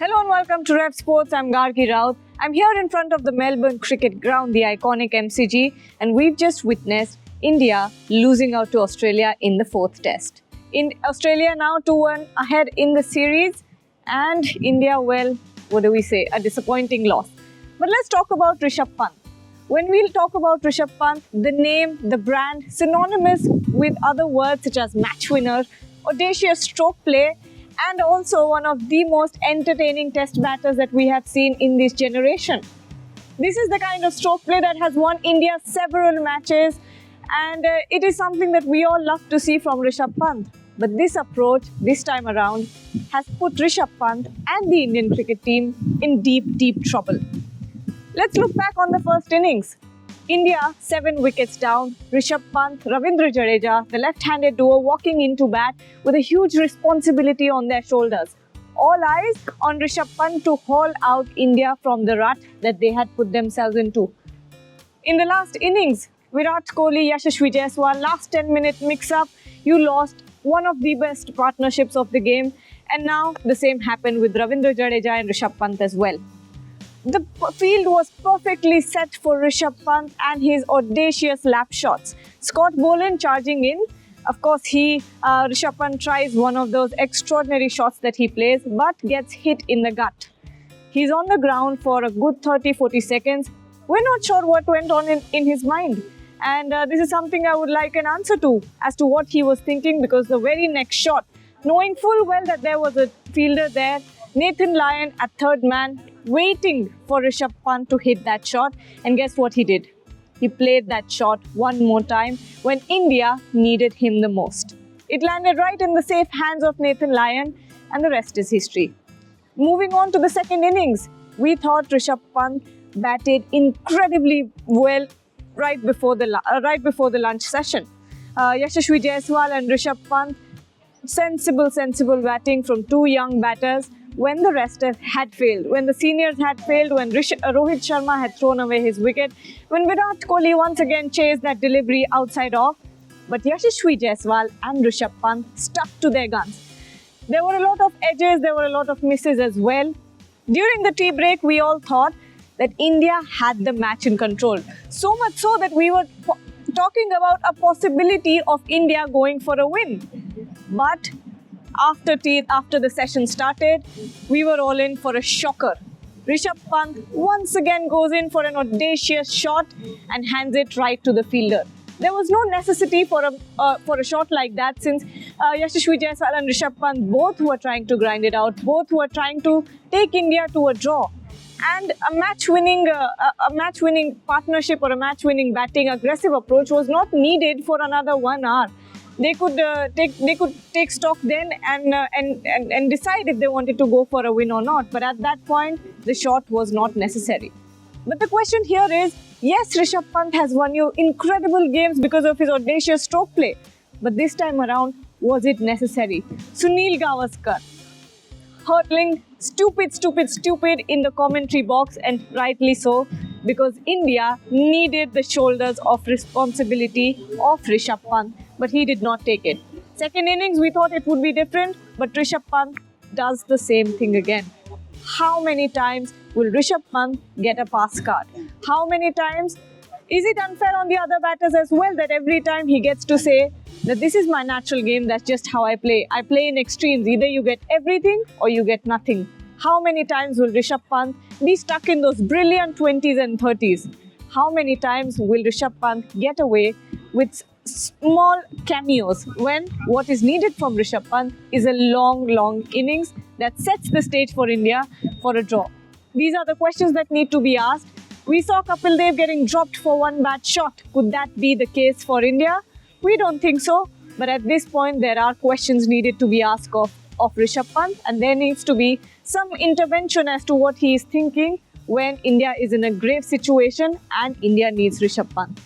Hello and welcome to Rev Sports. I'm Gargi Raut. I'm here in front of the Melbourne Cricket Ground, the iconic MCG, and we've just witnessed India losing out to Australia in the fourth test. In Australia now 2-1 ahead in the series, and India, well, what do we say? A disappointing loss. But let's talk about Rishabh Pant. When we'll talk about Rishabh Pant, the name, the brand, synonymous with other words such as match winner, audacious stroke play, and also one of the most entertaining test batters that we have seen in this generation. This is the kind of stroke play that has won India several matches, and it is something that we all love to see from Rishabh Pant. But this approach, this time around, has put Rishabh Pant and the Indian cricket team in deep, deep trouble. Let's look back on the first innings. India 7 wickets down, Rishabh Pant, Ravindra Jadeja, the left-handed duo walking into bat with a huge responsibility on their shoulders. All eyes on Rishabh Pant to haul out India from the rut that they had put themselves into. In the last innings, Virat Kohli, Yashasvi Jaiswal, last 10-minute mix-up, you lost one of the best partnerships of the game, and now the same happened with Ravindra Jadeja and Rishabh Pant as well. The field was perfectly set for Rishabh Pant and his audacious lap shots. Scott Boland charging in. Of course, Rishabh Pant tries one of those extraordinary shots that he plays, but gets hit in the gut. He's on the ground for a good 30-40 seconds. We're not sure what went on in his mind. And this is something I would like an answer to, as to what he was thinking, because the very next shot, knowing full well that there was a fielder there, Nathan Lyon at third man, waiting for Rishabh Pant to hit that shot, and guess what he did? He played that shot one more time when India needed him the most. It landed right in the safe hands of Nathan Lyon, and the rest is history. Moving on to the second innings, we thought Rishabh Pant batted incredibly well right before the lunch session. Yashasvi Jaiswal and Rishabh Pant, sensible batting from two young batters. When the rest had failed, when the seniors had failed, when Rohit Sharma had thrown away his wicket, when Virat Kohli once again chased that delivery outside off, but Yashasvi Jaiswal and Rishabh Pant stuck to their guns. There were a lot of edges, there were a lot of misses as well. During the tea break, we all thought that India had the match in control. So much so that we were talking about a possibility of India going for a win. But after the session started, we were all in for a shocker. Rishabh Pant once again goes in for an audacious shot and hands it right to the fielder. There was no necessity for a shot like that, since Yashasvi Jaiswal and Rishabh Pant both were trying to grind it out, both were trying to take India to a draw. And a match-winning partnership or a match-winning batting aggressive approach was not needed for another 1 hour. They could take stock then and decide if they wanted to go for a win or not. But at that point, the shot was not necessary. But the question here is, yes, Rishabh Pant has won you incredible games because of his audacious stroke play. But this time around, was it necessary? Sunil Gavaskar hurtling stupid in the commentary box, and rightly so, because India needed the shoulders of responsibility of Rishabh Pant, but he did not take it. Second innings, we thought it would be different, but Rishabh Pant does the same thing again. How many times will Rishabh Pant get a pass card? How many times? Is it unfair on the other batters as well, that every time he gets to say that this is my natural game, that's just how I play. I play in extremes. Either you get everything or you get nothing. How many times will Rishabh Pant be stuck in those brilliant 20s and 30s? How many times will Rishabh Pant get away with small cameos when what is needed from Rishabh Pant is a long innings that sets the stage for India for a draw? These are the questions that need to be asked. We saw Kapil Dev getting dropped for one bad shot. Could that be the case for India? We don't think so. But at this point, there are questions needed to be asked of Rishabh Pant, and there needs to be some intervention as to what he is thinking when India is in a grave situation and India needs Rishabh Pant.